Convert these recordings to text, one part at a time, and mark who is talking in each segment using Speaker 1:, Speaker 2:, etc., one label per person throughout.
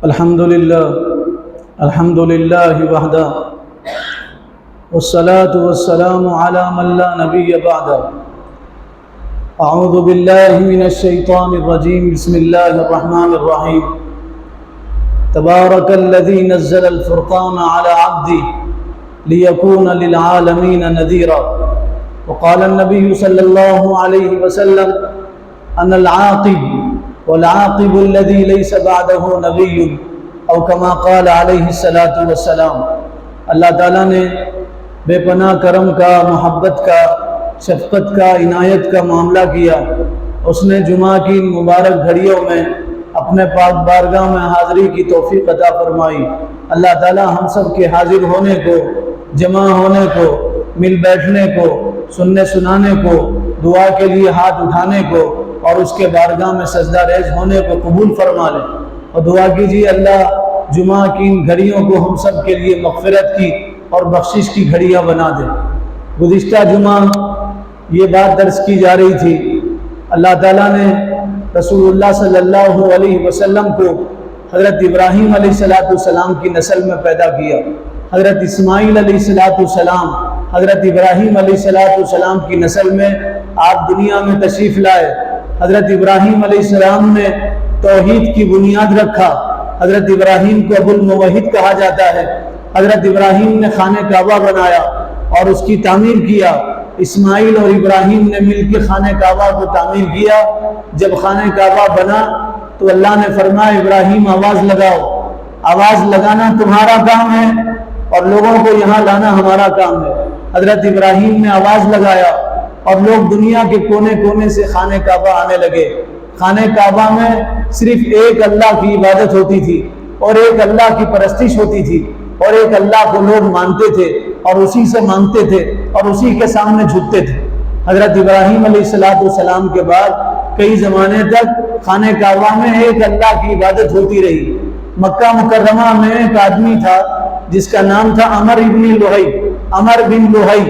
Speaker 1: الحمد لله وحده والصلاة والسلام على من لا نبي بعده. أعوذ بالله من الشيطان الرجيم. بسم الله الرحمن الرحيم. تبارك الذي نزل الفرقان على عبده ليكون للعالمين نذيرا. وقال النبي صلى الله عليه وسلم أن والعاقب الذي ليس بعده نبي او كما قال علیہ الصلاۃ والسلام. اللہ تعالیٰ نے بے پناہ کرم کا، محبت کا، شفقت کا، عنایت کا معاملہ کیا. اس نے جمعہ کی مبارک گھڑیوں میں اپنے پاک بارگاہ میں حاضری کی توفیق عطا فرمائی. اللہ تعالیٰ ہم سب کے حاضر ہونے کو، جمع ہونے کو، مل بیٹھنے کو، سننے سنانے کو، دعا کے لیے ہاتھ اٹھانے کو اور اس کے بارگاہ میں سجدہ ریز ہونے کو قبول فرما لے. اور دعا کیجیے اللہ جمعہ کی ان گھڑیوں کو ہم سب کے لیے مغفرت کی اور بخشش کی گھڑیاں بنا دے. گزشتہ جمعہ یہ بات درس کی جا رہی تھی، اللہ تعالیٰ نے رسول اللہ صلی اللہ علیہ وسلم کو حضرت ابراہیم علیہ السلام کی نسل میں پیدا کیا. حضرت اسماعیل علیہ السلام حضرت ابراہیم علیہ السلام کی نسل میں آپ دنیا میں تشریف لائے. حضرت ابراہیم علیہ السلام نے توحید کی بنیاد رکھا. حضرت ابراہیم کو ابو الموحد کہا جاتا ہے. حضرت ابراہیم نے خانہ کعبہ بنایا اور اس کی تعمیر کیا. اسماعیل اور ابراہیم نے مل کے خانہ کعبہ کو تعمیر کیا. جب خانہ کعبہ بنا تو اللہ نے فرمایا ابراہیم آواز لگاؤ. آواز لگانا تمہارا کام ہے اور لوگوں کو یہاں لانا ہمارا کام ہے. حضرت ابراہیم نے آواز لگایا اور لوگ دنیا کے کونے کونے سے خانہ کعبہ آنے لگے. خانہ کعبہ میں صرف ایک اللہ کی عبادت ہوتی تھی اور ایک اللہ کی پرستش ہوتی تھی اور ایک اللہ کو لوگ مانتے تھے اور اسی سے مانگتے تھے اور اسی کے سامنے جھکتے تھے. حضرت ابراہیم علیہ السلام کے بعد کئی زمانے تک خانہ کعبہ میں ایک اللہ کی عبادت ہوتی رہی. مکہ مکرمہ میں ایک آدمی تھا جس کا نام تھا عمر بن لوہی.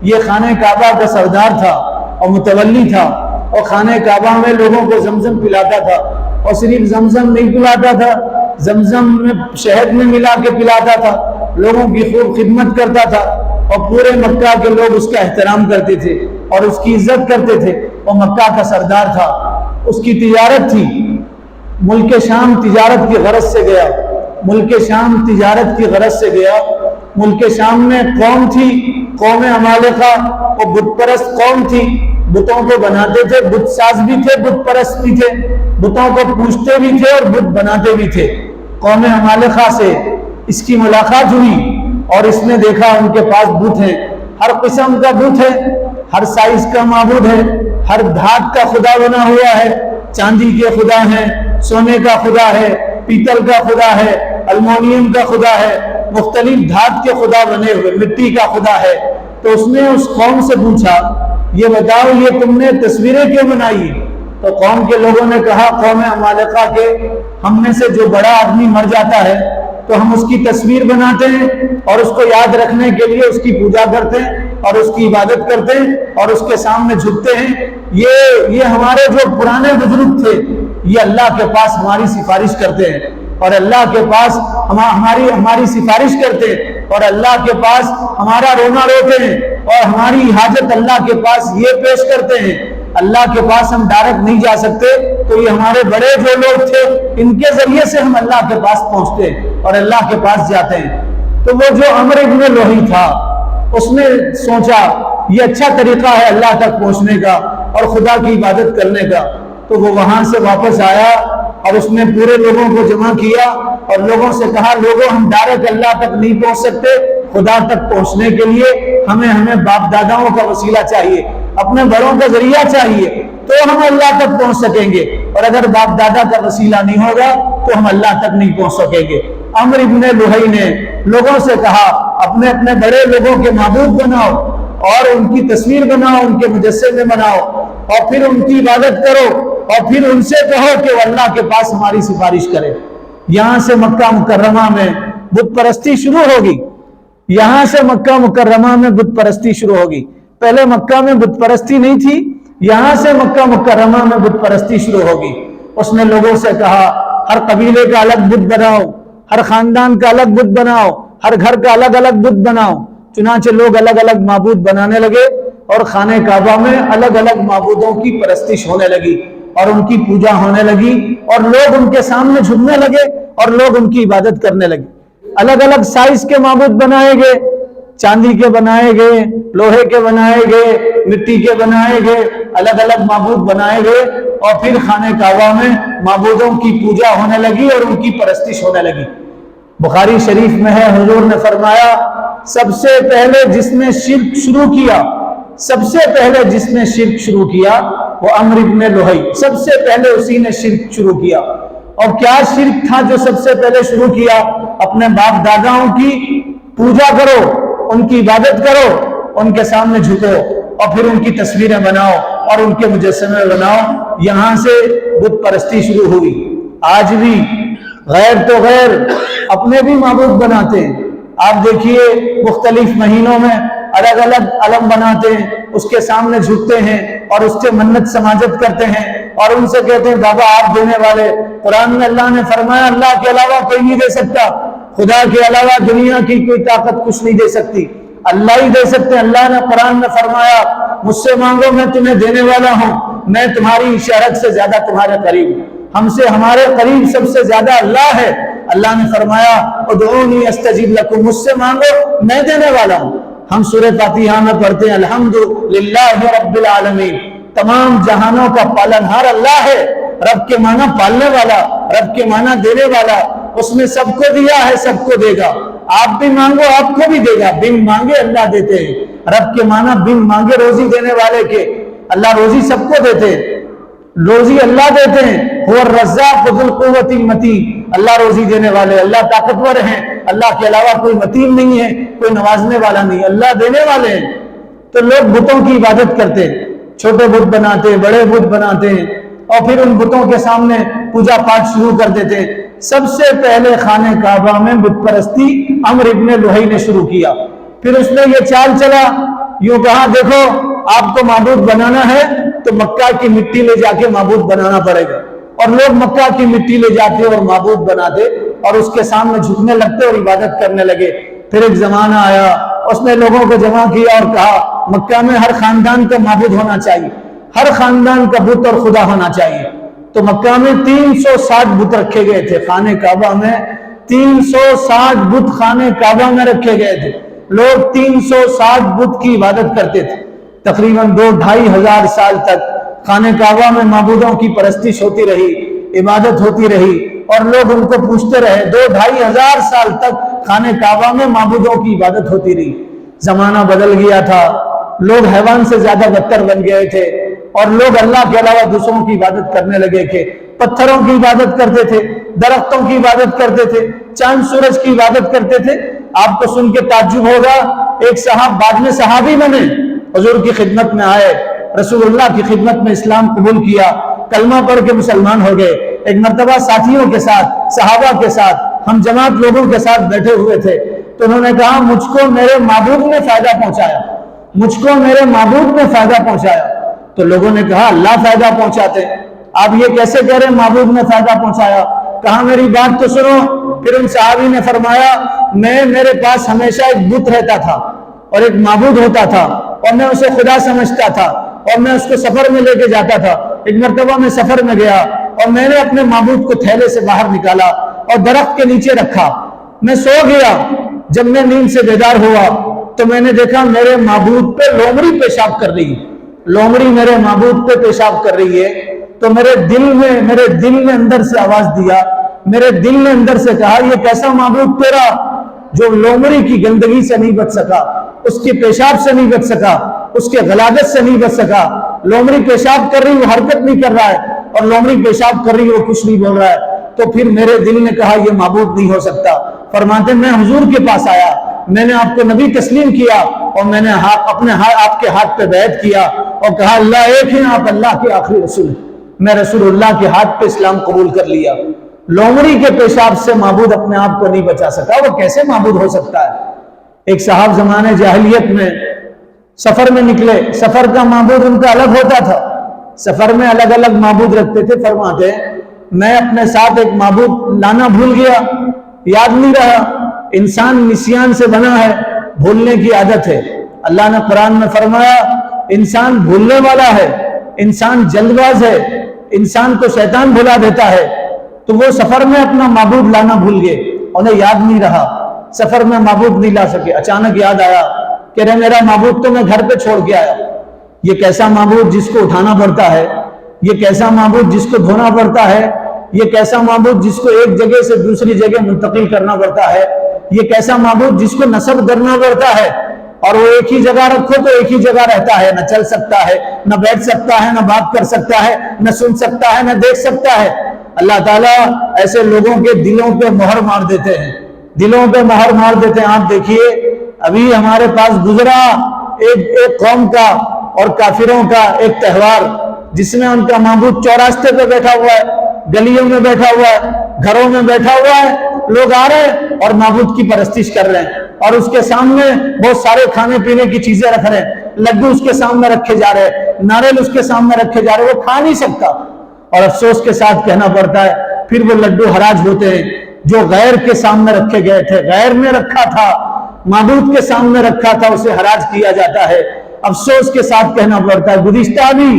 Speaker 1: یہ خانہ کعبہ کا سردار تھا اور متولی تھا اور خانہ کعبہ میں لوگوں کو زمزم پلاتا تھا اور صرف زمزم نہیں پلاتا تھا، زمزم میں شہد میں ملا کے پلاتا تھا. لوگوں کی خوب خدمت کرتا تھا اور پورے مکہ کے لوگ اس کا احترام کرتے تھے اور اس کی عزت کرتے تھے. وہ مکہ کا سردار تھا. اس کی تجارت تھی. ملک شام تجارت کی غرض سے گیا. ملک شام میں قوم تھی، قوم عمالقہ. وہ بت پرست قوم تھی. بتوں کو بناتے تھے، بت ساز بھی تھے، بت پرست بھی تھے. بتوں کو پوجتے بھی تھے اور بت بناتے بھی تھے. قوم عمالقہ سے اس کی ملاقات ہوئی اور اس نے دیکھا ان کے پاس بت ہیں. ہر قسم کا بت ہے، ہر سائز کا معبود ہے، ہر دھات کا خدا بنا ہوا ہے. چاندی کے خدا ہے، سونے کا خدا ہے، پیتل کا خدا ہے، المونیم کا خدا ہے، مختلف دھات کے خدا بنے ہوئے، مٹی کا خدا ہے. تو اس نے اس قوم سے پوچھا یہ بتاؤ یہ تم نے تصویریں کیوں بنائی؟ تو قوم کے لوگوں نے کہا قوم عمالقہ کے ہم میں سے جو بڑا آدمی مر جاتا ہے تو ہم اس کی تصویر بناتے ہیں اور اس کو یاد رکھنے کے لیے اس کی پوجا کرتے ہیں اور اس کی عبادت کرتے ہیں اور اس کے سامنے جھکتے ہیں. یہ ہمارے جو پرانے بزرگ تھے یہ اللہ کے پاس ہماری سفارش کرتے ہیں اور اللہ کے پاس ہماری سفارش کرتے ہیں اور اللہ کے پاس ہمارا رونا روتے ہیں اور ہماری حاجت اللہ کے پاس یہ پیش کرتے ہیں. اللہ کے پاس ہم ڈائریکٹ نہیں جا سکتے تو یہ ہمارے بڑے جو لوگ تھے ان کے ذریعے سے ہم اللہ کے پاس پہنچتے ہیں اور اللہ کے پاس جاتے ہیں. تو وہ جو عمر بن لوہی تھا اس نے سوچا یہ اچھا طریقہ ہے اللہ تک پہنچنے کا اور خدا کی عبادت کرنے کا. تو وہ وہاں سے واپس آیا اور اس نے پورے لوگوں کو جمع کیا اور لوگوں سے کہا لوگوں ہم ڈائریکٹ اللہ تک نہیں پہنچ سکتے. خدا تک پہنچنے کے لیے ہمیں باپ داداؤں کا وسیلہ چاہیے، اپنے بڑوں کا ذریعہ چاہیے تو ہم اللہ تک پہنچ سکیں گے. اور اگر باپ دادا کا وسیلہ نہیں ہوگا تو ہم اللہ تک نہیں پہنچ سکیں گے. عمر بن لوہی نے لوگوں سے کہا اپنے بڑے لوگوں کے معبود بناؤ اور ان کی تصویر بناؤ، ان کے مجسمے بناؤ اور پھر ان کی عبادت کرو اور پھر ان سے کہو کہ وہ اللہ کے پاس ہماری سفارش کرے. یہاں سے مکہ مکرمہ میں بت پرستی شروع ہوگی. پہلے مکہ میں بت پرستی نہیں تھی، یہاں سے مکہ مکرمہ میں بت پرستی شروع ہوگی. اس نے لوگوں سے کہا ہر قبیلے کا الگ بت بناؤ، ہر خاندان کا الگ بت بناؤ، ہر گھر کا الگ الگ بت بناؤ۔ چنانچہ لوگ الگ الگ معبود بنانے لگے اور خانہ کعبہ میں الگ الگ معبودوں کی پرستش ہونے لگی اور ان کی پوجا ہونے لگی اور لوگ ان کے سامنے جھکنے لگے اور لوگ ان کی عبادت کرنے لگے۔ الگ الگ سائز کے معبود بنائے گئے، چاندی کے بنائے گئے، لوہے کے بنائے گئے، مٹی کے بنائے گئے، الگ الگ معبود بنائے گئے اور پھر خانہ کعبہ میں معبودوں کی پوجا ہونے لگی اور ان کی پرستش ہونے لگی۔ بخاری شریف میں ہے، حضور نے فرمایا سب سے پہلے جس نے شرک شروع کیا، سب سے پہلے جس نے شرک شروع کیا وہ عمرو بن لوہی، سب سے پہلے اسی نے شرک شروع کیا۔ اور کیا شرک تھا جو سب سے پہلے شروع کیا؟ اپنے باپ داداؤں کی پوجا کرو، ان کی عبادت کرو، ان کے سامنے جھکو اور پھر ان کی تصویریں بناؤ اور ان کے مجسمے بناؤ۔ یہاں سے بت پرستی شروع ہوئی۔ آج بھی غیر تو غیر اپنے بھی معبود بناتے ہیں۔ آپ دیکھیے مختلف مہینوں میں الگ الگ علم بناتے ہیں، اس کے سامنے جھکتے ہیں اور اس سے منت سماجت کرتے ہیں اور ان سے کہتے ہیں بابا آپ دینے والے۔ قرآن میں اللہ نے فرمایا اللہ کے علاوہ کوئی نہیں دے سکتا، خدا کے علاوہ دنیا کی کوئی طاقت کچھ نہیں دے سکتی، اللہ ہی دے سکتے ہیں۔ اللہ نے قرآن میں فرمایا مجھ سے مانگو میں تمہیں دینے والا ہوں، میں تمہاری شہرت سے زیادہ تمہارے قریب ہوں، ہم سے ہمارے قریب سب سے زیادہ اللہ ہے۔ اللہ نے فرمایا ادعونی استجب لکم، مجھ سے مانگو میں دینے والا ہوں۔ ہم سورہ فاتحہ میں پڑھتے ہیں الحمدللہ رب العالمین، تمام جہانوں کا پالنہار اللہ ہے۔ رب کے معنی پالنے والا، رب کے معنی دینے والا، اس نے سب کو دیا ہے سب کو دے گا۔ آپ بھی مانگو آپ کو بھی دے گا، بن مانگے اللہ دیتے ہیں۔ رب کے معنی بن مانگے روزی دینے والے کے، اللہ روزی سب کو دیتے ہیں، روزی اللہ دیتے ہیں۔ هو الرزاق ذو القوة المتین، اللہ روزی دینے والے، اللہ طاقتور ہیں، اللہ کے علاوہ کوئی متین نہیں ہے، کوئی نوازنے والا نہیں، اللہ دینے والے ہیں۔ تو لوگ بتوں کی عبادت کرتے ہیں، چھوٹے بت بناتے ہیں، بڑے بت بناتے ہیں اور پھر ان بتوں کے سامنے پوجا پاٹ شروع کر دیتے ہیں۔ سب سے پہلے خانہ کعبہ میں بت پرستی عمرو بن لوہی نے شروع کیا۔ پھر اس نے یہ چال چلا، یوں کہا دیکھو آپ کو معبود بنانا ہے تو مکہ کی مٹی لے جا کے معبود بنانا پڑے گا، اور لوگ مکہ کی مٹی لے جاتے اور معبود بناتے اور اس کے سامنے جھکنے لگتے اور عبادت کرنے لگے۔ پھر ایک زمانہ آیا، اس نے لوگوں کو جمع کیا اور کہا مکہ میں ہر خاندان کا معبود ہونا چاہیے، ہر خاندان کا بت اور خدا ہونا چاہیے۔ تو مکہ میں 360 بت رکھے گئے تھے، خانہ کعبہ میں 360 بت خانہ کعبہ میں رکھے گئے تھے۔ لوگ 360 بت کی عبادت کرتے تھے۔ تقریباً 2-2.5 ہزار سال تک خانہ کعبہ میں معبودوں کی پرستش ہوتی رہی، عبادت ہوتی رہی اور لوگ ان کو پوچھتے رہے۔ 2-2.5 ہزار سال تک خانہ کعبہ میں معبودوں کی عبادت ہوتی رہی۔ زمانہ بدل گیا تھا، لوگ حیوان سے زیادہ بدتر بن گئے تھے اور لوگ اللہ کے علاوہ دوسروں کی عبادت کرنے لگے تھے، پتھروں کی عبادت کرتے تھے، درختوں کی عبادت کرتے تھے، چاند سورج کی عبادت کرتے تھے۔ آپ کو سن کے تعجب ہوگا، ایک صاحب بعد میں صحابی بنے، حضور کی خدمت میں آئے، رسول اللہ کی خدمت میں اسلام قبول کیا، کلمہ پڑھ کے مسلمان ہو گئے۔ ایک مرتبہ ساتھیوں کے ساتھ، صحابہ کے ساتھ، ہم جماعت لوگوں کے ساتھ بیٹھے ہوئے تھے تو انہوں نے کہا مجھ کو میرے معبود نے فائدہ پہنچایا، مجھ کو میرے معبود نے فائدہ پہنچایا۔ تو لوگوں نے کہا اللہ فائدہ پہنچاتے، آپ یہ کیسے کہہ رہے ہیں معبود نے فائدہ پہنچایا؟ کہا میری بات تو سنو۔ پھر ان صحابی نے فرمایا میرے پاس ہمیشہ ایک بت رہتا تھا اور ایک معبود ہوتا تھا اور میں اسے خدا سمجھتا تھا اور میں اس کو سفر میں لے کے جاتا تھا۔ ایک مرتبہ میں سفر میں گیا اور میں نے اپنے معبود کو تھیلے سے باہر نکالا اور درخت کے نیچے رکھا، میں سو گیا۔ جب میں نیند سے بیدار ہوا تو میں نے دیکھا میرے معبود پہ لومڑی پیشاب کر رہی ہے، لومڑی میرے معبود پہ پیشاب کر رہی ہے۔ تو میرے دل نے اندر سے آواز دیا، میرے دل نے اندر سے کہا یہ کیسا معبود تیرا جو لومڑی کی گندگی سے نہیں بچ سکا، اس کے پیشاب سے نہیں بچ سکا، اس کے غلاظت سے نہیں بچ سکا۔ لومڑی پیشاب کر رہی وہ حرکت نہیں کر رہا ہے اور لومڑی پیشاب کر رہی وہ کچھ نہیں بول رہا ہے۔ تو پھر میرے دل نے کہا یہ معبود نہیں ہو سکتا۔ فرماتے میں حضور کے پاس آیا، میں نے آپ کو نبی تسلیم کیا اور میں نے آپ کے ہاتھ پہ بیعت کیا اور کہا اللہ ایک ہے، آپ اللہ کے آخری رسول ہیں۔ میں رسول اللہ کے ہاتھ پہ اسلام قبول کر لیا۔ لومڑی کے پیشاب سے معبود اپنے آپ کو نہیں بچا سکا، وہ کیسے معبود ہو سکتا ہے؟ ایک صاحب زمانے جاہلیت میں سفر میں نکلے، سفر کا معبود ان کا الگ ہوتا تھا، سفر میں الگ الگ معبود رکھتے تھے۔ فرماتے ہیں میں اپنے ساتھ ایک معبود لانا بھول گیا، یاد نہیں رہا۔ انسان نسیان سے بنا ہے، بھولنے کی عادت ہے۔ اللہ نے قرآن میں فرمایا انسان بھولنے والا ہے، انسان جلد باز ہے، انسان کو شیطان بھلا دیتا ہے۔ تو وہ سفر میں اپنا معبود لانا بھول گئے، انہیں یاد نہیں رہا، سفر میں معبود نہیں لا سکے۔ اچانک یاد آیا کہ رے میرا معبود تو میں گھر پہ چھوڑ کے آیا۔ یہ کیسا معبود جس کو اٹھانا پڑتا ہے، یہ کیسا معبود جس کو دھونا پڑتا ہے، یہ کیسا معبود جس کو ایک جگہ سے دوسری جگہ منتقل کرنا پڑتا ہے، یہ کیسا معبود جس کو نصب کرنا پڑتا ہے، اور وہ ایک ہی جگہ رکھو تو ایک ہی جگہ رہتا ہے، نہ چل سکتا ہے، نہ بیٹھ سکتا ہے، نہ بات کر سکتا ہے، نہ سن سکتا ہے، نہ دیکھ سکتا ہے۔ اللہ تعالیٰ ایسے لوگوں کے دلوں پہ مہر مار دیتے ہیں، دلوں پہ مہر مار دیتے ہیں۔ آپ دیکھیے ابھی ہمارے پاس گزرا ایک قوم کا اور کافروں کا ایک تہوار، جس میں ان کا معبود چوراستے پہ بیٹھا ہوا ہے، گلیوں میں بیٹھا ہوا ہے، گھروں میں بیٹھا ہوا ہے، لوگ آ رہے ہیں اور معبود کی پرستش کر رہے ہیں، اور اس کے سامنے بہت سارے کھانے پینے کی چیزیں رکھ رہے ہیں، لڈو اس کے سامنے رکھے جا رہے ہیں، ناریل اس کے سامنے رکھے جا رہے ہیں، وہ کھا نہیں سکتا، اور افسوس کے ساتھ کہنا پڑتا ہے پھر وہ لڈو حراج ہوتے ہیں جو غیر کے سامنے رکھے گئے تھے، غیر نے رکھا تھا، معبود کے سامنے رکھا تھا، اسے حراج کیا جاتا ہے۔ افسوس کے ساتھ کہنا پڑتا ہے گزشتہ بھی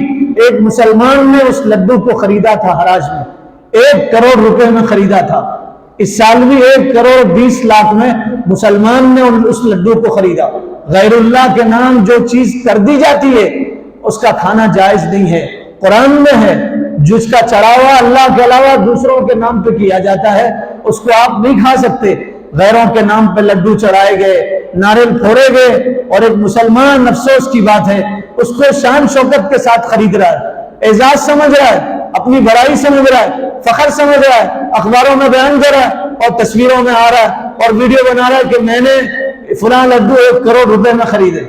Speaker 1: ایک مسلمان نے اس لڈو کو خریدا تھا حراج میں، 1 کروڑ روپے میں خریدا تھا۔ اس سال بھی 1 کروڑ 20 لاکھ میں مسلمان نے اس لڈو کو خریدا۔ غیر اللہ کے نام جو چیز کر دی جاتی ہے اس کا کھانا جائز نہیں ہے، قرآن میں ہے۔ جس کا چڑھاوا اللہ کے علاوہ دوسروں کے نام پہ کیا جاتا ہے اس کو آپ نہیں کھا سکتے۔ غیروں کے نام پہ لڈو چڑھائے گئے، ناریل پھوڑے گئے، اور ایک مسلمان افسوس کی بات ہے اس کو شان شوکت کے ساتھ خرید رہا ہے، اعزاز سمجھ رہا ہے، اپنی بڑائی سمجھ رہا ہے، فخر سمجھ رہا ہے، اخباروں میں بیان کر رہا ہے اور تصویروں میں آ رہا ہے اور ویڈیو بنا رہا ہے کہ میں نے فلاں لڈو 1 کروڑ روپے میں خریدے۔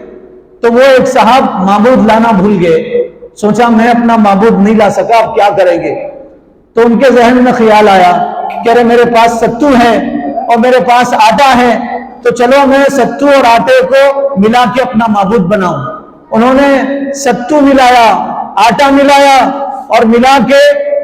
Speaker 1: تو وہ ایک صاحب معبود لانا بھول گئے، سوچا میں اپنا معبود نہیں لا سکا، اب کیا کریں گے؟ تو ان کے ذہن میں خیال آیا کہ ارے میرے پاس ستو ہے اور میرے پاس آٹا ہے، تو چلو میں ستو اور آٹے کو ملا کے اپنا معبود بناؤں۔ انہوں نے ستو ملایا، آٹا ملایا اور ملا کے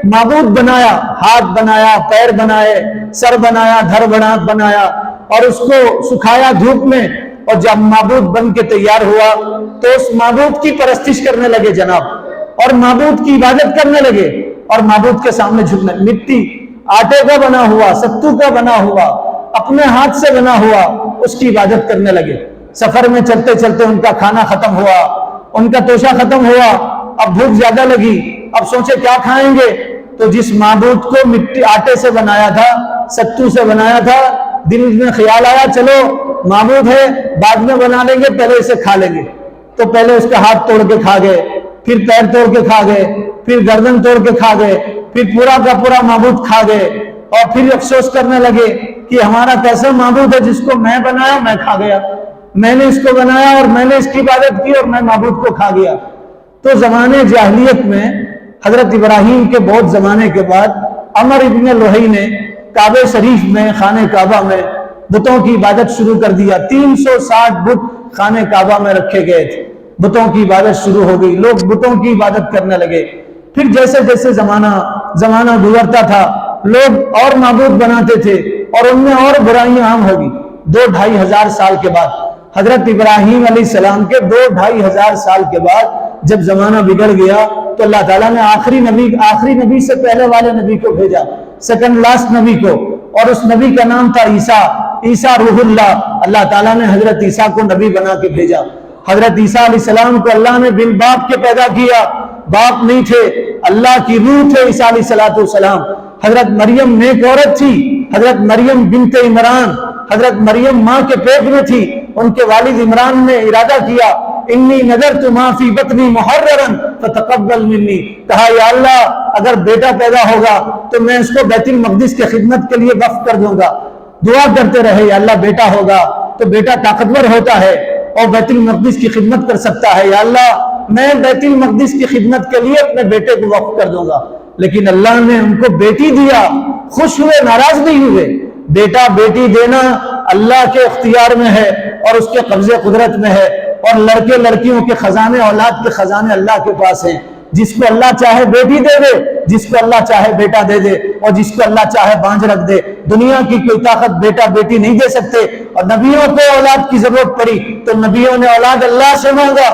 Speaker 1: معبود بنایا، ہاتھ بنایا، پیر بنائے، سر بنایا، دھڑ بنایا اور اس کو سکھایا دھوپ میں، اور جب معبود بن کے تیار ہوا تو اس معبود کی پرستش کرنے لگے جناب، اور معبود کی عبادت کرنے لگے، اور معبود کے سامنے جھکنے، مٹی آٹے کا بنا ہوا، ستو کا بنا ہوا، اپنے ہاتھ سے بنا ہوا، اس کی عبادت کرنے لگے۔ سفر میں چلتے چلتے ان کا کھانا ختم ہوا، ان کا توشہ ختم ہوا، اب بھوک زیادہ لگی، اب سوچے کیا کھائیں گے؟ تو جس معبود کو مٹی آٹے سے بنایا تھا، ستو سے بنایا تھا، دل میں خیال آیا چلو معبود ہے بعد میں بنا لیں گے، پہلے اسے کھا لیں گے۔ تو پہلے اس کا ہاتھ توڑ کے کھا گئے، پھر پیر توڑ کے کھا گئے، پھر گردن توڑ کے کھا گئے، پھر پورا کا پورا معبود کھا گئے، اور پھر افسوس کرنے لگے کہ ہمارا کیسا معبود ہے جس کو میں بنایا میں کھا گیا، میں نے اس کو بنایا اور میں نے اس کی عبادت کی اور میں معبود کو کھا گیا۔ تو زمانے جاہلیت میں حضرت ابراہیم کے بہت زمانے کے بعد عمر ابن لوہی نے کعبہ شریف میں، خانہ کعبہ میں بتوں کی عبادت شروع کر دیا۔ 360 بت خانہ کعبہ میں رکھے گئے تھے، بتوں کی عبادت شروع ہو گئی، لوگ بتوں کی عبادت کرنے لگے۔ پھر جیسے جیسے زمانہ گزرتا تھا لوگ اور معبود بناتے تھے اور ان میں اور برائیاں عام ہوگی۔ 2-2.5 ہزار سال کے بعد حضرت ابراہیم علیہ السلام کے 2-2.5 ہزار سال کے بعد جب زمانہ بگڑ گیا تو اللہ تعالیٰ نے آخری نبی سے پہلے والے نبی کو بھیجا، سیکنڈ لاسٹ نبی کو، اور اس نبی کا نام تھا عیسیٰ روح اللہ۔ اللہ تعالیٰ نے حضرت عیسیٰ کو نبی بنا کے بھیجا۔ حضرت عیسیٰ علیہ السلام کو اللہ نے بن باپ کے پیدا کیا، باپ نہیں تھے، اللہ کی روح تھے عیسیٰ علیہ السلام۔ حضرت مریم نیک عورت تھی، حضرت مریم بنت عمران، حضرت مریم ماں کے پیٹ میں تھی، ان کے والد عمران نے ارادہ کیا انی نذرت ما فی بطنی محررا فتقبل منی، کہا یا اللہ اگر بیٹا پیدا ہوگا تو میں اس کو بیت المقدس کی خدمت کے لیے وقف کر دوں گا۔ دعا کرتے رہے یا اللہ بیٹا ہوگا تو بیٹا طاقتور ہوتا ہے اور بیت المقدس کی خدمت کر سکتا ہے، یا اللہ میں بیت المقدس کی خدمت کے لیے اپنے بیٹے کو وقف کر دوں گا۔ لیکن اللہ نے ان کو بیٹی دیا، خوش ہوئے، ناراض نہیں ہوئے۔ بیٹا بیٹی دینا اللہ کے اختیار میں ہے اور اس کے قبضے قدرت میں ہے، اور لڑکے لڑکیوں کے خزانے، اولاد کے خزانے اللہ کے پاس ہیں۔ جس کو اللہ چاہے بیٹی دے دے، جس کو اللہ چاہے بیٹا دے دے، اور جس کو اللہ چاہے بانجھ رکھ دے۔ دنیا کی کوئی طاقت بیٹا بیٹی نہیں دے سکتے، اور نبیوں کو اولاد کی ضرورت پڑی تو نبیوں نے اولاد اللہ سے مانگا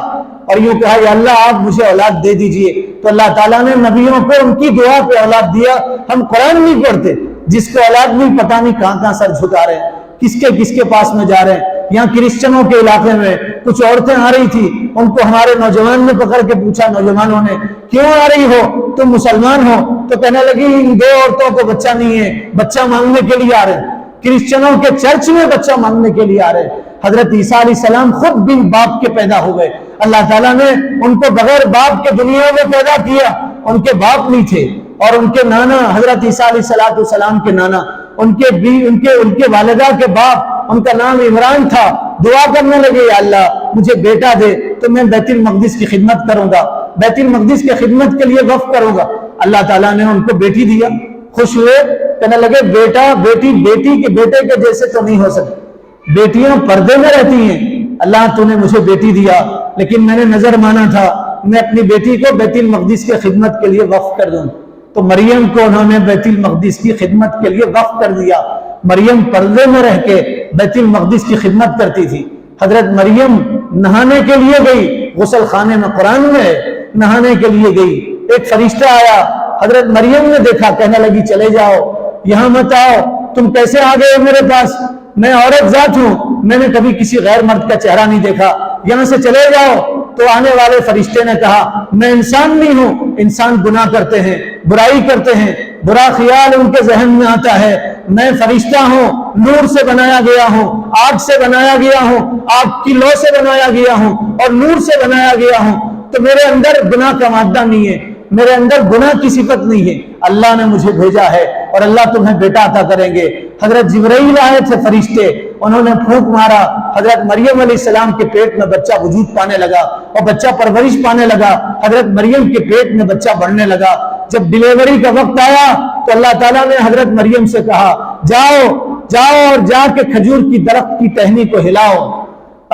Speaker 1: اور یوں کہا یا اللہ آپ مجھے اولاد دے دیجئے، تو اللہ تعالیٰ نے نبیوں کو ان کی دعا پہ اولاد دیا۔ ہم قرآن نہیں پڑھتے، جس کو اولاد نہیں پتہ نہیں کہاں سر جھکا رہے ہیں، کس کے پاس میں جا رہے ہیں۔ یہاں کرسچنوں کے علاقے میں کچھ عورتیں آ رہی تھی، ان کو ہمارے نوجوان نے پکڑ کے پوچھا، نوجوانوں نے کیوں آ رہی ہو، تم مسلمان ہو؟ تو کہنے لگی ان دو عورتوں کو بچہ نہیں ہے، بچہ مانگنے کے لیے آ رہے ہیں، کرسچنوں کے چرچ میں بچہ مانگنے کے لیے آ رہے ہیں۔ حضرت عیسیٰ علیہ السلام خود بن باپ کے پیدا ہو گئے، اللہ تعالیٰ نے ان کو بغیر باپ کے دنیا میں پیدا کیا، ان کے باپ نہیں تھے، اور ان کے نانا حضرت عیسیٰ علیہ السلام کے نانا، ان کے والدہ کے باپ، ان کا نام عمران تھا، دعا کرنے لگے یا اللہ مجھے بیٹا دے تو میں بیت المقدس کی خدمت کروں گا، بیت المقدس کی خدمت کے لیے وقف کروں گا۔ اللہ تعالیٰ نے ان کو بیٹی دیا، خوش ہوئے، کہنے لگے بیٹا بیٹی بیٹی کے بیٹے کے جیسے تو نہیں ہو سکتے، بیٹیاں پردے میں رہتی ہیں، اللہ تو نے مجھے بیٹی دیا لیکن میں نے نظر مانا تھا میں اپنی بیٹی کو بیت المقدس کی خدمت کے لیے وقف کر دوں، تو مریم کو انہوں نے بیت المقدس کی خدمت کے لیے وقف کر دیا۔ مریم پردے میں رہ کے بیت المقدس کی خدمت کرتی تھی۔ حضرت مریم نہانے کے لیے گئی، غسل خانے میں قرآن میں نہانے کے لیے گئی، ایک فرشتہ آیا، حضرت مریم نے دیکھا، کہنے لگی چلے جاؤ، یہاں مت آؤ، تم کیسے آ گئے میرے پاس، میں عورت ذات ہوں، میں نے کبھی کسی غیر مرد کا چہرہ نہیں دیکھا، یہاں سے چلے جاؤ۔ تو آنے والے فرشتے نے کہا میں انسان نہیں ہوں، انسان گناہ کرتے ہیں، برائی کرتے ہیں، برا خیال ان کے ذہن میں آتا ہے، میں فرشتہ ہوں، نور سے بنایا گیا ہوں، آگ سے بنایا گیا ہوں، آگ کی لو سے بنایا گیا ہوں اور نور سے بنایا گیا ہوں، تو میرے اندر گناہ کا مادہ نہیں ہے، میرے اندر گناہ کی صفت نہیں ہے، اللہ نے مجھے بھیجا ہے اور اللہ تمہیں بیٹا عطا کریں گے۔ حضرت جبرائیل آئے تھے فرشتے، انہوں نے پھونک مارا، حضرت مریم علیہ السلام کے پیٹ میں بچہ وجود پانے لگا اور بچہ پرورش پانے لگا، حضرت مریم کے پیٹ میں بچہ بڑھنے لگا۔ جب ڈیلیوری کا وقت آیا تو اللہ تعالیٰ نے حضرت مریم سے کہا جاؤ اور جا کے کھجور کی درخت کی ٹہنی کو ہلاؤ،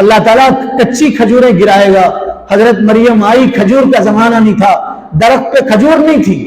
Speaker 1: اللہ تعالیٰ کچی کھجوریں گرائے گا۔ حضرت مریم آئی، کھجور کا زمانہ نہیں تھا، درخت پہ کھجور نہیں تھی،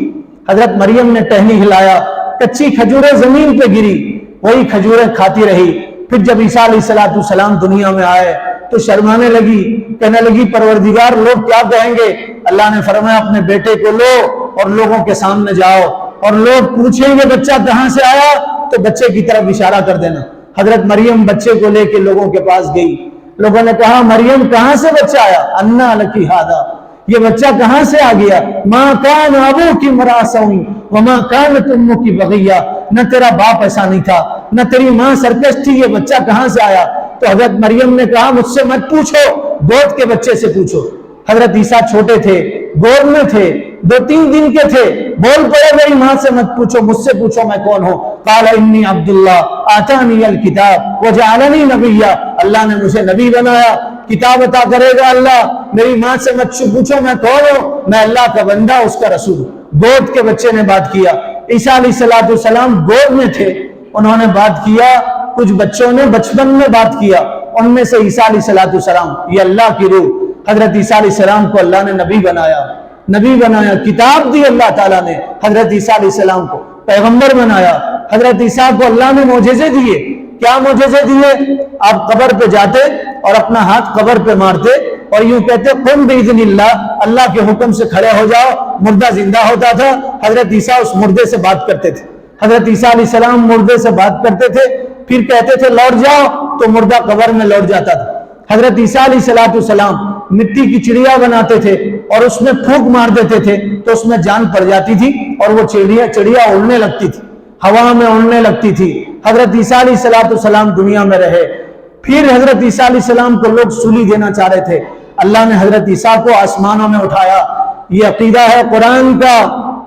Speaker 1: حضرت مریم نے ٹہنی ہلایا، کچی کھجوریں زمین پہ گری، وہی کھجوریں کھاتی رہی۔ پھر جب عیسیٰ علیہ السلام دنیا میں آئے تو شرمانے لگی، کہنے لگی پروردگار لوگ کیا کہیں گے؟ اللہ نے فرمایا اپنے بیٹے کو لو اور لوگوں کے سامنے جاؤ، اور لوگ پوچھیں گے بچہ کہاں سے آیا تو بچے کی طرف اشارہ کر دینا۔ حضرت مریم بچے کو لے کے لوگوں کے پاس گئی، لوگوں نے کہا مریم کہاں سے بچہ آیا؟ انا لکی ھذا، یہ بچہ کہاں سے آ گیا؟ ما کان ابوکی امرأ سوء وما کانت امکی بغیہ، نہ تیرا باپ ایسا نہیں تھا نہ تیری ماں سرکش تھی، یہ بچہ کہاں سے آیا؟ تو حضرت مریم نے کہا مجھ سے مت پوچھو، گود کے بچے سے پوچھو۔ حضرت عیسیٰ چھوٹے تھے، گود میں تھے، 2-3 دن کے تھے، بول پڑے میری ماں سے مت پوچھو، مجھ سے پوچھو میں کون ہوں۔ قال انی عبداللہ آتانی الکتاب وجعلنی نبیا، اللہ نے مجھے نبی بنایا، کتاب عطا کرے گا اللہ، میری ماں سے مت پوچھو میں کون ہوں، میں اللہ کا بندہ اس کا رسول۔ گود کے بچے نے بات کیا، عیسیٰ علیہ السلام گود میں تھے، انہوں نے بات کیا، کچھ بچوں نے بچپن میں بات کیا، ان میں سے عیسیٰ علیہ السلام، یہ اللہ کی روح، حضرت عیسیٰ علیہ السلام کو اللہ نے نبی بنایا، کتاب دی اللہ تعالیٰ نے حضرت عیسیٰ علیہ السلام کو، پیغمبر بنایا۔ حضرت عیسیٰ کو اللہ نے معجزے دیے، کیا معجزے دیے؟ آپ قبر پہ جاتے اور اپنا ہاتھ قبر پہ مارتے اور یوں کہتے قم باذن اللہ، اللہ کے حکم سے کھڑے ہو جاؤ، مردہ زندہ ہوتا تھا۔ حضرت عیسیٰ اس مردے سے بات کرتے تھے، حضرت عیسیٰ علیہ السلام مردے سے بات کرتے تھے، پھر کہتے تھے لوٹ جاؤ تو مردہ قبر میں لوٹ جاتا تھا۔ حضرت عیسیٰ علیہ السلام مٹی کی چڑیا بناتے تھے اور اس میں پھونک مار دیتے تھے تو اس میں جان پڑ جاتی تھی اور وہ چڑیا اڑنے لگتی تھی، ہوا میں اڑنے لگتی تھی۔ حضرت عیسیٰ علیہ السلام دنیا میں رہے، پھر حضرت عیسیٰ علیہ السلام کو لوگ سولی دینا چاہ رہے تھے، اللہ نے حضرت عیسیٰ کو آسمانوں میں اٹھایا۔ یہ عقیدہ ہے قرآن کا،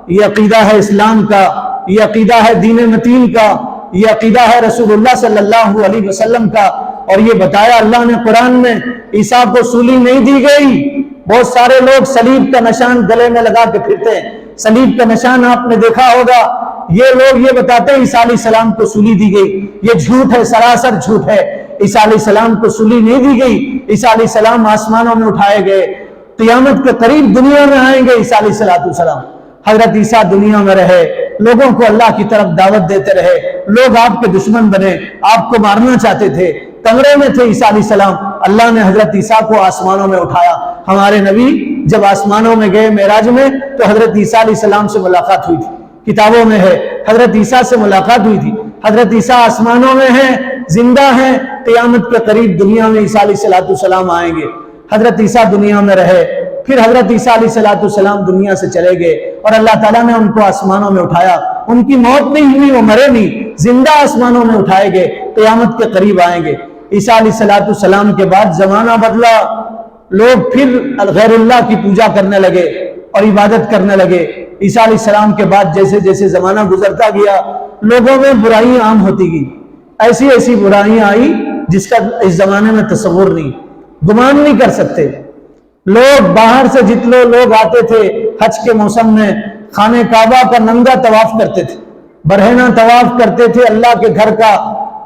Speaker 1: یہ عقیدہ ہے اسلام کا، یہ عقیدہ ہے دین متین کا، یہ عقیدہ ہے رسول اللہ صلی اللہ علیہ وسلم کا، اور یہ بتایا اللہ نے قرآن میں عیسیٰ کو سولی نہیں دی گئی۔ بہت سارے لوگ صلیب کا نشان گلے میں لگا کے پھرتے ہیں، صلیب کا نشان آپ نے دیکھا ہوگا، یہ لوگ یہ بتاتے ہیں عیسیٰ علیہ السلام کو سولی دی گئی، یہ جھوٹ ہے، سراسر جھوٹ ہے۔ عیسیٰ علیہ السلام کو سولی نہیں دی گئی، عیسیٰ علیہ السلام آسمانوں میں اٹھائے گئے، قیامت کے قریب دنیا میں آئیں گے عیسیٰ علیہ السلام۔ حضرت عیسیٰ دنیا میں رہے، لوگوں کو اللہ کی طرف دعوت دیتے رہے، لوگ آپ کے دشمن بنے، آپ کو مارنا چاہتے تھے، کمرے میں تھے عیسیٰ علیہ السلام، اللہ نے حضرت عیسیٰ کو آسمانوں میں اٹھایا۔ ہمارے نبی جب آسمانوں میں گئے معراج میں تو حضرت عیسیٰ علیہ السلام سے ملاقات ہوئی تھی، کتابوں میں ہے حضرت عیسیٰ سے ملاقات ہوئی تھی۔ حضرت عیسیٰ آسمانوں میں ہیں، زندہ ہیں، قیامت کے قریب دنیا میں عیسیٰ علیہ السلام آئیں گے۔ حضرت عیسیٰ دنیا میں رہے، پھر حضرت عیسیٰ علیہ السلام دنیا سے چلے گئے اور اللہ تعالیٰ نے ان کو آسمانوں میں اٹھایا۔ ان کی موت نہیں ہوئی، وہ مرے نہیں، زندہ آسمانوں میں اٹھائے گئے، قیامت کے قریب آئیں گے۔ عیسیٰ علیہ السلام کے بعد زمانہ بدلا، لوگ پھر غیر اللہ کی پوجا کرنے لگے اور عبادت کرنے لگے۔ عیسیٰ علیہ السلام کے بعد جیسے جیسے زمانہ گزرتا گیا، لوگوں میں برائیاں عام ہوتی گئی، ایسی ایسی برائیاں آئی جس کا اس زمانے میں تصور نہیں، گمان نہیں کر سکتے۔ لوگ باہر سے جتنے لوگ آتے تھے حج کے موسم میں خانہ کعبہ کا ننگا طواف کرتے تھے، برہنہ طواف کرتے تھے اللہ کے گھر کا۔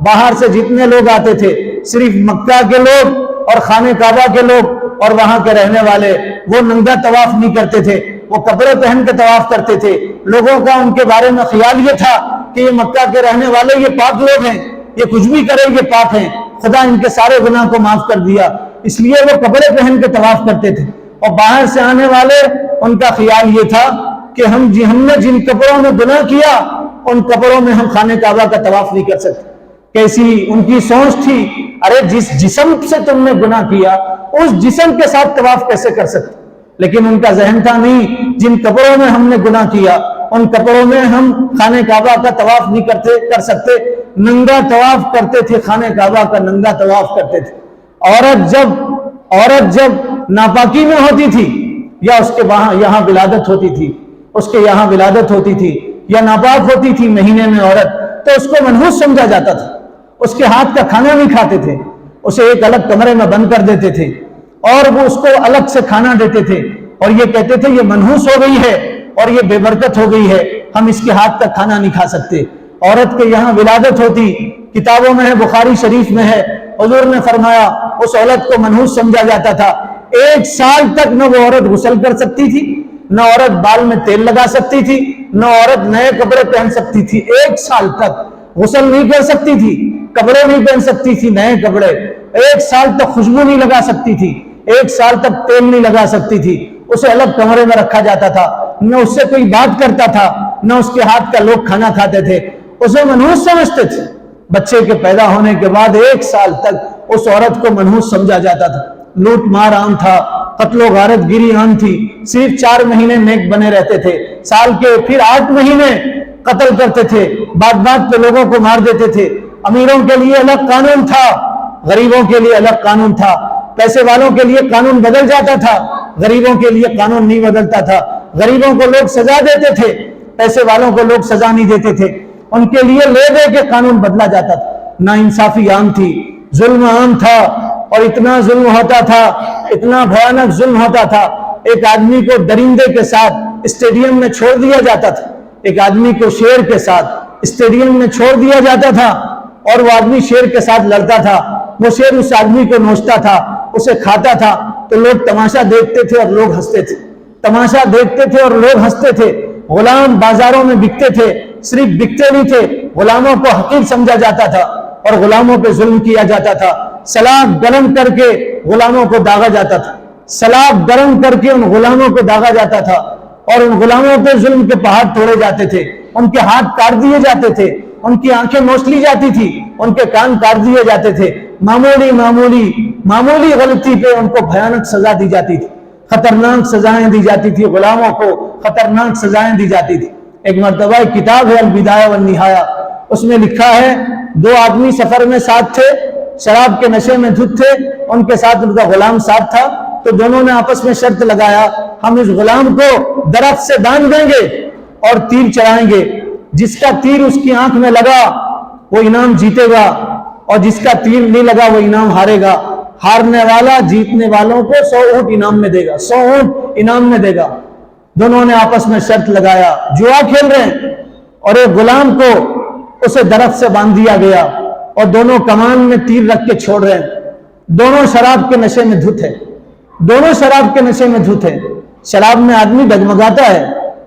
Speaker 1: باہر سے جتنے لوگ آتے تھے، صرف مکہ کے لوگ اور خانہ کعبہ کے لوگ اور وہاں کے رہنے والے، وہ ننگا طواف نہیں کرتے تھے، وہ کپڑے پہن کے طواف کرتے تھے۔ لوگوں کا ان کے بارے میں خیال یہ تھا کہ یہ مکہ کے رہنے والے یہ پاک لوگ ہیں، یہ کچھ بھی کریں یہ پاک ہیں، خدا ان کے سارے گناہ کو معاف کر دیا، اس لیے وہ کپڑے پہن کے طواف کرتے تھے۔ اور باہر سے آنے والے ان کا خیال یہ تھا کہ ہم نے جن کپڑوں میں گناہ کیا ان کپڑوں میں ہم خانہ کعبہ کا طواف نہیں کر سکتے۔ کیسی ان کی سوچ تھی، ارے جس جسم سے تم نے گناہ کیا اس جسم کے ساتھ طواف کیسے کر سکتے؟ لیکن ان کا ذہن تھا نہیں، جن کپڑوں میں ہم نے گناہ کیا ان کپڑوں میں ہم خانہ کعبہ کا طواف نہیں کر سکتے، ننگا طواف کرتے تھے، خانہ کعبہ کا ننگا طواف کرتے تھے۔ عورت جب ناپاکی میں ہوتی تھی یا اس کے یہاں ولادت ہوتی تھی، اس کے یہاں ولادت ہوتی تھی یا ناپاک ہوتی تھی مہینے میں عورت، تو اس کو منحوس سمجھا جاتا تھا، اس کے ہاتھ کا کھانا نہیں کھاتے تھے، اسے ایک الگ کمرے میں بند کر دیتے تھے اور وہ اس کو الگ سے کھانا دیتے تھے اور یہ کہتے تھے یہ منحوس ہو گئی ہے اور یہ بے برکت ہو گئی ہے، ہم اس کے ہاتھ کا کھانا نہیں کھا سکتے۔ عورت کے یہاں ولادت ہوتی، کتابوں میں ہے، بخاری شریف میں ہے، حضور نے فرمایا اس عورت کو منحوس سمجھا جاتا تھا۔ 1 سال تک نہ وہ عورت غسل کر سکتی تھی، نہ عورت بال میں تیل لگا سکتی تھی، نہ عورت نئے کپڑے پہن سکتی تھی۔ 1 سال تک غسل نہیں کر سکتی تھی، کپڑے نہیں پہن سکتی تھی نئے کپڑے، 1 سال تک خوشبو نہیں لگا سکتی تھی، 1 سال تک تیل نہیں لگا سکتی تھی، اسے الگ کمرے میں رکھا جاتا تھا، نہ اس سے کوئی بات کرتا تھا، نہ اس کے ہاتھ کا لوگ کھانا کھاتے تھے، اسے منحوس سمجھتے تھے۔ بچے کے پیدا ہونے کے بعد 1 سال تک اس عورت کو منحوس سمجھا جاتا تھا، لوٹ مار عام تھا، قتل و غارت گیری عام تھی، صرف 4 مہینے نیک بنے رہتے تھے، سال کے پھر 8 مہینے قتل کرتے تھے، بات پہ لوگوں کو مار دیتے تھے۔ امیروں کے لیے الگ قانون تھا، غریبوں کے لیے الگ قانون تھا، پیسے والوں کے لیے قانون بدل جاتا تھا، غریبوں کے لیے قانون نہیں بدلتا تھا، غریبوں کو لوگ سزا دیتے تھے، پیسے والوں کو لوگ سزا نہیں دیتے تھے، ان کے لیے لے دے کے قانون بدلا جاتا تھا۔ ناانصافی عام تھی، ظلم عام تھا، اور اتنا ظلم ہوتا تھا، اتنا بھیانک ظلم ہوتا تھا، ایک آدمی کو درندے کے ساتھ اسٹیڈیم میں چھوڑ دیا جاتا تھا، ایک آدمی کو شیر کے ساتھ اسٹیڈیم میں چھوڑ دیا جاتا تھا اور وہ آدمی شیر کے ساتھ لڑتا تھا، وہ شیر اس آدمی کو نوچتا تھا، اسے کھاتا تھا، تو لوگ تماشا دیکھتے تھے اور لوگ ہنستے تھے، تماشا دیکھتے تھے اور لوگ ہنستے تھے۔ غلام بازاروں میں بکتے تھے، صرف بکتے نہیں تھے، غلاموں کو حقیر سمجھا جاتا تھا اور غلاموں پہ ظلم کیا جاتا تھا، سلاخ گرم کر کے غلاموں کو داغا جاتا تھا، سلاخ گرم کر کے ان غلاموں کو داغا جاتا تھا اور ان غلاموں پہ ظلم کے پہاڑ توڑے جاتے تھے، ان کے ہاتھ کاٹ دیے جاتے تھے، ان کی آنکھیں نوچ لی جاتی تھی، ان کے کان کاٹ دیے جاتے تھے، معمولی غلطی پہ ان کو بھیانک سزا دی جاتی تھی، خطرناک سزائیں دی جاتی تھی، غلاموں کو خطرناک سزائیں دی جاتی تھی۔ ایک مرتبہ ایک کتاب ہے البدایہ والنہایہ، اس میں لکھا ہے 2 آدمی سفر میں ساتھ تھے، شراب کے نشے میں دھت تھے، ان کے ساتھ ان کا غلام ساتھ تھا، تو دونوں نے آپس میں شرط لگایا ہم اس غلام کو درخت سے باندھ دیں گے اور تیر چلائیں گے، جس کا تیر اس کی آنکھ میں لگا وہ انعام جیتے گا اور جس کا تیر نہیں لگا وہ انعام ہارے گا، ہارنے والا جیتنے والوں کو 100 اونٹ انعام میں دے گا، 100 اونٹ انعام میں دے گا۔ دونوں نے آپس میں شرط لگایا، جوا کھیل رہے ہیں اور ایک غلام کو اسے درخت سے باندھ دیا گیا اور دونوں کمان میں تیر رکھ کے چھوڑ رہے ہیں، دونوں شراب کے نشے میں دھت ہیں، دونوں شراب کے نشے میں دھت ہیں۔ شراب میں آدمی ڈگمگاتا ہے،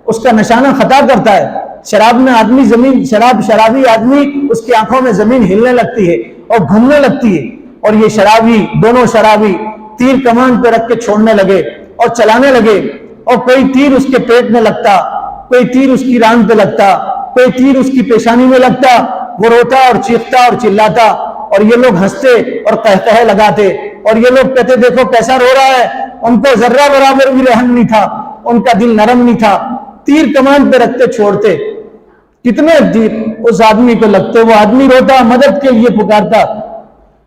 Speaker 1: اس کا نشانہ خطا کرتا ہے۔ شراب میں آدمی شرابی آدمی اس کی آنکھوں میں زمین ہلنے لگتی ہے اور گھومنے لگتی ہے، اور یہ دونوں شرابی تیر کمان پہ رکھ کے چھوڑنے لگے اور چلانے لگے، اور کوئی تیر اس کے پیٹ میں لگتا، کوئی تیر اس کی ران پہ لگتا، کوئی تیر اس کی پیشانی میں لگتا، وہ روتا اور چیختا اور چلاتا، اور یہ لوگ ہنستے اور قہقہے لگاتے، اور یہ لوگ کہتے دیکھو کیسا رو رہا ہے۔ ان کو ذرہ برابر بھی رحم نہیں تھا، ان کا دل نرم نہیں تھا، تیر کمان پہ رکھتے چھوڑتے۔ کتنے تیر اس آدمی کو لگتے، وہ آدمی روتا، مدد کے لیے پکارتا،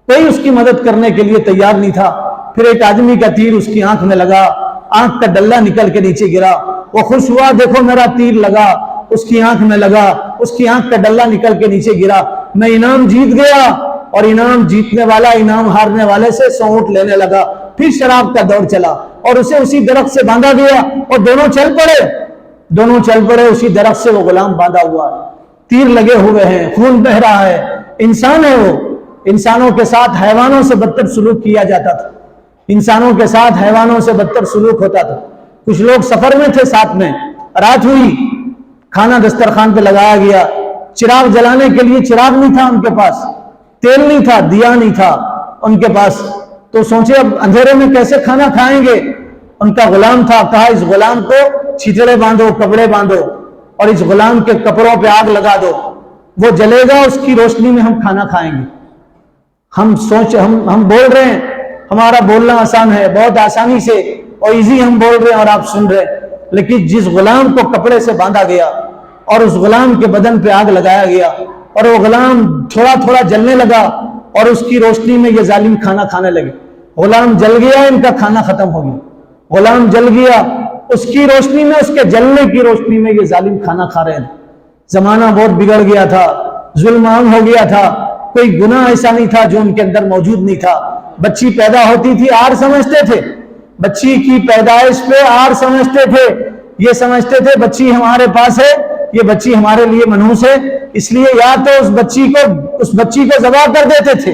Speaker 1: کوئی اس کی مدد کرنے کے لیے تیار نہیں تھا۔ پھر ایک آدمی کا تیر اس کی آنکھ میں لگا، آنکھ کا ڈلہ نکل کے نیچے گرا، وہ خوش ہوا، دیکھو میرا تیر لگا، اس کی آنکھ میں لگا، اس کی آنکھ کا ڈلہ نکل کے نیچے گرا، میں انعام جیت گیا۔ اور انعام جیتنے والا انعام ہارنے والے سے 100 اونٹ لینے لگا۔ پھر شراب کا دور چلا اور اسے اسی درخت سے باندھا گیا، اور دونوں چل پڑے اسی درخت سے، وہ غلام باندھا ہوا، تیر لگے ہوئے ہیں، خون بہ رہا ہے، انسان ہے وہ۔ انسانوں کے ساتھ حیوانوں سے بدتر سلوک کیا جاتا تھا، انسانوں کے ساتھ حیوانوں سے بدتر سلوک ہوتا تھا۔ کچھ لوگ سفر میں تھے، ساتھ میں رات ہوئی، کھانا دسترخوان پہ لگایا گیا، چراغ جلانے کے لیے چراغ نہیں تھا ان کے پاس، تیل نہیں تھا، دیا نہیں تھا ان کے پاس، تو سوچے اب اندھیرے میں کیسے کھانا کھائیں گے۔ ان کا غلام تھا، کہا اس غلام کو چھتڑے باندھو، کپڑے باندھو، اور اس غلام کے کپڑوں پہ آگ لگا دو، وہ جلے گا، اس کی روشنی میں ہم کھانا کھائیں گے۔ ہم بول رہے ہیں، ہمارا بولنا آسان ہے، بہت آسانی سے اور ایزی ہم بول رہے ہیں اور آپ سن رہے ہیں، لیکن جس غلام کو کپڑے سے باندھا گیا اور اس غلام کے بدن پہ آگ لگایا گیا اور وہ غلام تھوڑا تھوڑا جلنے لگا اور اس کی روشنی میں یہ ظالم کھانا کھانے لگے، غلام جل گیا، ان کا کھانا ختم ہو گیا، غلام جل گیا، اس کی روشنی میں، اس کے جلنے کی روشنی میں یہ ظالم کھانا کھا رہے ہیں۔ زمانہ بہت بگڑ گیا تھا، ظلم عام ہو گیا تھا، کوئی گناہ ایسا نہیں تھا جو ان کے اندر موجود نہیں تھا۔ بچی پیدا ہوتی تھی، آر سمجھتے تھے، بچی کی پیدائش پہ آر سمجھتے تھے، یہ سمجھتے تھے بچی ہمارے پاس ہے، یہ بچی ہمارے لیے منحوس ہے، اس لیے یا تو اس بچی کو ذبح کر دیتے تھے،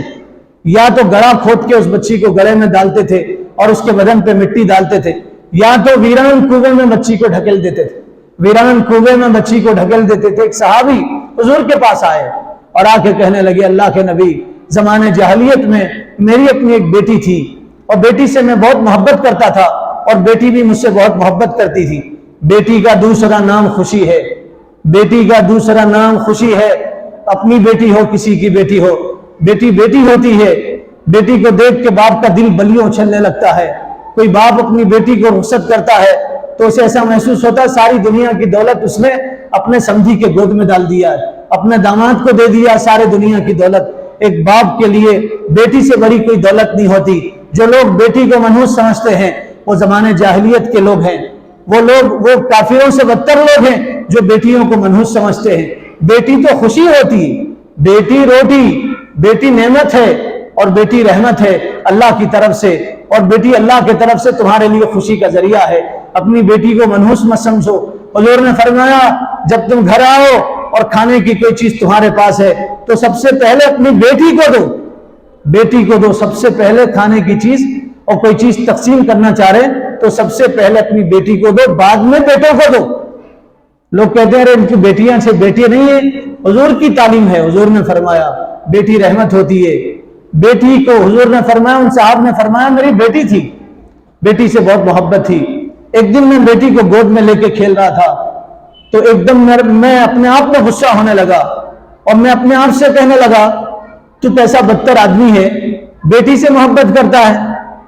Speaker 1: یا تو گڑھا کھود کے اس بچی کو گڑھے میں ڈالتے تھے اور اس کے بدن پہ مٹی ڈالتے تھے، یا تو ویران کنویں میں بچی کو ڈھکیل دیتے تھے، ویران کنویں میں بچی کو ڈھکیل دیتے تھے۔ ایک صحابی حضور کے پاس آئے اور آ کے کہنے لگے، اللہ کے نبی، زمانے جاہلیت میں میری اپنی ایک بیٹی تھی اور بیٹی سے میں بہت محبت کرتا تھا اور بیٹی بھی مجھ سے بہت محبت کرتی تھی، بیٹی کا دوسرا نام خوشی ہے، بیٹی کا دوسرا نام خوشی ہے، اپنی بیٹی ہو کسی کی بیٹی ہو، بیٹی بیٹی ہوتی ہے، بیٹی کو دیکھ کے باپ کا دل بلیوں اچھلنے لگتا ہے، کوئی باپ اپنی بیٹی کو رخصت کرتا ہے تو اسے ایسا محسوس ہوتا ہے ساری دنیا کی دولت اس نے اپنے سمدھی کے گود میں ڈال دیا ہے، اپنے داماد کو دے دیا سارے دنیا کی دولت۔ ایک باپ کے لیے بیٹی سے بڑی کوئی دولت نہیں ہوتی۔ جو لوگ بیٹی کو منحوس سمجھتے ہیں وہ زمانے جاہلیت کے لوگ ہیں، وہ کافروں سے بدتر لوگ ہیں جو بیٹیوں کو منحوس سمجھتے ہیں۔ بیٹی تو خوشی ہوتی، بیٹی روٹی، بیٹی نعمت ہے اور بیٹی رحمت ہے اللہ کی طرف سے، اور بیٹی اللہ کی طرف سے تمہارے لیے خوشی کا ذریعہ ہے۔ اپنی بیٹی کو منحوس مت سمجھو۔ حضور نے فرمایا جب تم گھر آؤ اور کھانے کی کوئی چیز تمہارے پاس ہے تو سب سے پہلے اپنی بیٹی کو دو، بیٹی کو دو سب سے پہلے کھانے کی چیز، اور کوئی چیز تقسیم کرنا چاہ رہے تو سب سے پہلے اپنی بیٹی کو دو، بعد میں بیٹوں کو دو۔ لوگ کہتے ہیں ان کی بیٹیاں سے بیٹی نہیں ہے، حضور کی تعلیم ہے۔ حضور نے فرمایا بیٹی رحمت ہوتی ہے، بیٹی کو حضور نے فرمایا، ان صاحب نے فرمایا میری بیٹی تھی، بیٹی سے بہت محبت تھی۔ ایک دن میں بیٹی کو گود میں لے کے کھیل رہا تھا تو ایک دم میں اپنے آپ میں غصہ ہونے لگا اور میں اپنے آپ سے کہنے لگا تو کیسا بدتر آدمی ہے، بیٹی سے محبت کرتا ہے،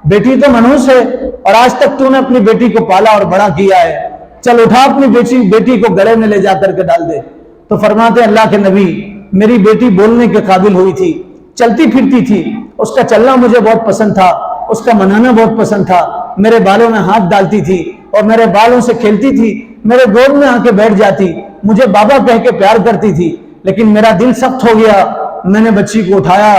Speaker 1: بیٹی تو منحوس ہے اور آج تک تو نے اپنی بیٹی کو پالا اور بڑا کیا ہے، چل اٹھا اپنی بیٹی کو گلے میں لے جا کر کے ڈال دے۔ تو فرماتے اللہ کے نبی میری بیٹی بولنے کے قابل ہوئی تھی، چلتی پھرتی تھی، اس کا چلنا مجھے بہت پسند تھا، اس کا منانا بہت پسند تھا، میرے بالوں میں ہاتھ ڈالتی تھی اور میرے بالوں سے کھیلتی تھی، میرے گود میں آ کے بیٹھ جاتی، مجھے بابا کہہ کے پیار کرتی تھی، لیکن میرا دل سخت ہو گیا، میں نے بچی کو اٹھایا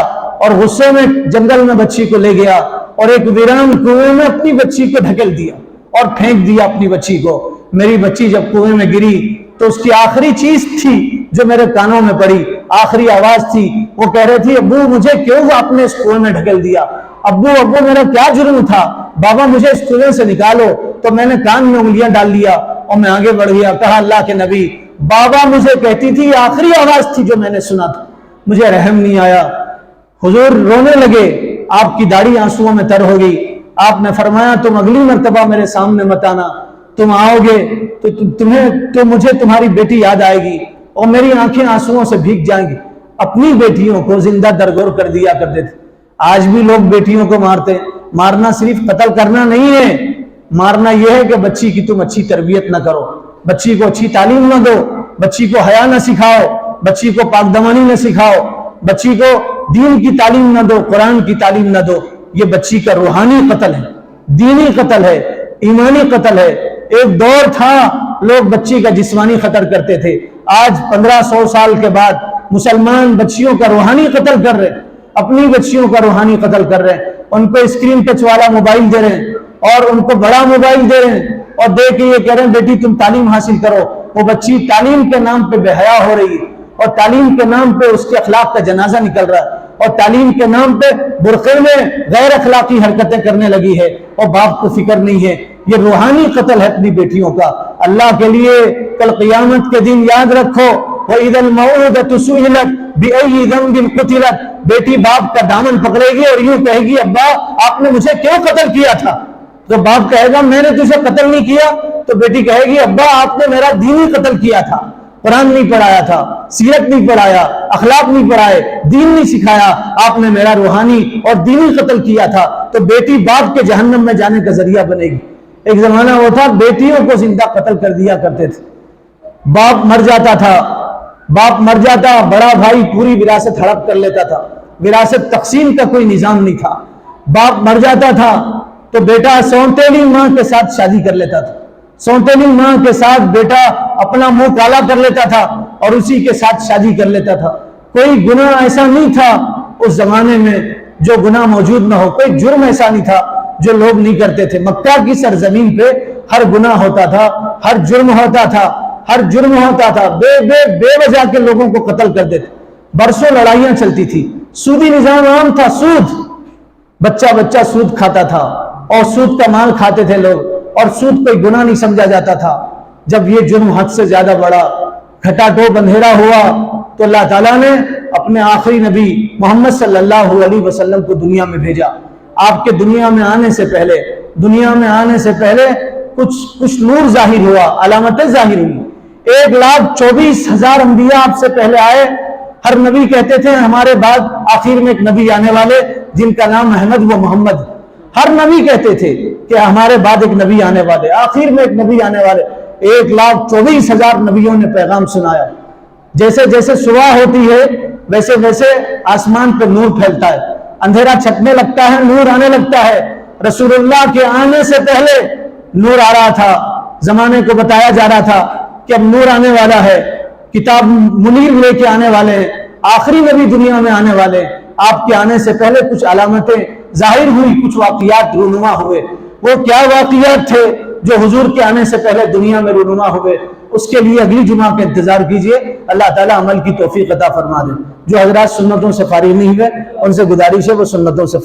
Speaker 1: اور غصے میں جنگل میں بچی کو لے گیا اور ایک ویران کنویں میں اپنی بچی کو ڈھکیل دیا اور پھینک دیا اپنی بچی کو۔ میری بچی جب کنویں میں گری تو اس کی آخری چیز تھی جو میرے کانوں میں پڑی، آخری آواز تھی، وہ کہہ رہی تھی ابو مجھے کیوں آپ نے اس کنویں میں ڈھکیل دیا؟ ابو ابو میرا کیا جرم تھا، بابا مجھے اسٹوڈنٹ سے نکالو، تو میں نے کان میں انگلیاں ڈال لیا اور میں آگے بڑھ گیا. کہا اللہ کے نبی بابا مجھے کہتی تھی، آخری آواز تھی جو میں نے سنا تھا، مجھے رحم نہیں آیا. حضور رونے لگے، آپ کی داڑھی آنسوؤں میں تر ہو گئی. آپ نے فرمایا تم اگلی مرتبہ میرے سامنے مت آنا، تم آؤ گے تو مجھے تمہاری بیٹی یاد آئے گی اور میری آنکھیں آنسوؤں سے بھیگ جائیں گی. اپنی بیٹیوں کو زندہ درگور کر دیا کرتے تھے. آج بھی لوگ بیٹیوں کو مارتے. مارنا صرف قتل کرنا نہیں ہے، مارنا یہ ہے کہ بچی کی تم اچھی تربیت نہ کرو، بچی کو اچھی تعلیم نہ دو، بچی کو حیا نہ سکھاؤ، بچی کو پاک دمانی نہ سکھاؤ، بچی کو دین کی تعلیم نہ دو، قرآن کی تعلیم نہ دو. یہ بچی کا روحانی قتل ہے، دینی قتل ہے، ایمانی قتل ہے. ایک دور تھا لوگ بچی کا جسمانی قتل کرتے تھے. آج 1500 سال کے بعد مسلمان بچیوں کا روحانی قتل کر رہے ہیں، اپنی بچیوں کا روحانی قتل کر رہے ہیں. ان کو اسکرین ٹچ والا موبائل دے رہے ہیں اور ان کو بڑا موبائل دے رہے ہیں اور دے کے یہ کہہ رہے ہیں بیٹی تم تعلیم حاصل کرو. وہ بچی تعلیم کے نام پہ بے حیا ہو رہی ہے اور تعلیم کے نام پہ اس کے اخلاق کا جنازہ نکل رہا ہے اور تعلیم کے نام پہ برقعے میں غیر اخلاقی حرکتیں کرنے لگی ہے اور باپ کو فکر نہیں ہے. یہ روحانی قتل ہے اپنی بیٹیوں کا. اللہ کے لیے کل قیامت کے دن یاد رکھو وَإِذَا الْمَوْءُودَةُ سُئِلَتْ بِأَيِّ ذَنبٍ قُتِلَتْ. بیٹی باپ کا دامن پکڑے گی اور یوں کہے گی ابا آپ نے مجھے کیوں قتل کیا تھا؟ تو باپ کہے گا میں نے تجھے قتل نہیں کیا. تو بیٹی کہے گی ابا آپ نے میرا دینی قتل کیا تھا، قرآن نہیں پڑھایا تھا، سیرت نہیں پڑھایا، اخلاق نہیں پڑھائے، دین نہیں سکھایا، آپ نے میرا روحانی اور دینی قتل کیا تھا. تو بیٹی باپ کے جہنم میں جانے کا ذریعہ بنے گی. ایک زمانہ وہ تھا بیٹیوں کو زندہ قتل کر دیا کرتے تھے. باپ مر جاتا تھا، باپ مر جاتا بڑا بھائی پوری وراثت ہڑپ کر لیتا تھا. وراثت تقسیم کا کوئی نظام نہیں تھا. باپ مر جاتا تھا تو بیٹا سونتیلی ماں کے ساتھ شادی کر لیتا تھا. سونتیلی ماں کے ساتھ بیٹا اپنا منہ کالا کر لیتا تھا اور اسی کے ساتھ شادی کر لیتا تھا. کوئی گناہ ایسا نہیں تھا اس زمانے میں جو گناہ موجود نہ ہو، کوئی جرم ایسا نہیں تھا جو لوگ نہیں کرتے تھے. مکہ کی سرزمین پہ ہر گناہ ہوتا تھا، ہر جرم ہوتا تھا، ہر جرم ہوتا تھا. بے وجہ کے لوگوں کو قتل کر دیتے. برسوں لڑائیاں چلتی تھی. سودی نظام عام تھا. سود، بچہ بچہ سود کھاتا تھا اور سود کا مال کھاتے تھے لوگ اور سود کوئی گناہ نہیں سمجھا جاتا تھا. جب یہ جرم حد سے زیادہ بڑا، گھٹا ٹوپ اندھیرا ہوا تو اللہ تعالیٰ نے اپنے آخری نبی محمد صلی اللہ علیہ وسلم کو دنیا میں بھیجا. آپ کے دنیا میں آنے سے پہلے کچھ نور ظاہر ہوا، علامتیں ظاہر ہوئی. 1,24,000 انبیاء آپ سے پہلے آئے. ہر نبی کہتے تھے ہمارے بعد آخر میں ایک نبی آنے والے جن کا نام احمد و محمد. ہر نبی کہتے تھے کہ ہمارے بعد ایک نبی آنے والے، آخر میں ایک نبی آنے والے. 1,24,000 نبیوں نے پیغام سنایا. جیسے جیسے صبح ہوتی ہے ویسے ویسے آسمان پہ نور پھیلتا ہے، اندھیرا چھٹنے لگتا ہے، نور آنے لگتا ہے. رسول اللہ کے آنے سے پہلے نور آ رہا تھا. زمانے کو بتایا جا رہا تھا کہ اب نور آنے والا ہے، کتاب منیر لے کے آنے والے ہیں، آخری نبی دنیا میں آنے والے. آپ کے آنے سے پہلے کچھ علامتیں ظاہر ہوئی، کچھ واقعات رونما ہوئے. وہ کیا واقعات تھے جو حضور کے آنے سے پہلے دنیا میں رونما ہوئے؟ اس کے لیے اگلی جمعہ کا انتظار کیجئے. اللہ تعالیٰ عمل کی توفیق عطا فرما دے. جو حضرات سنتوں سے فارغ نہیں ہوئے ان سے گزارش ہے وہ سنتوں سے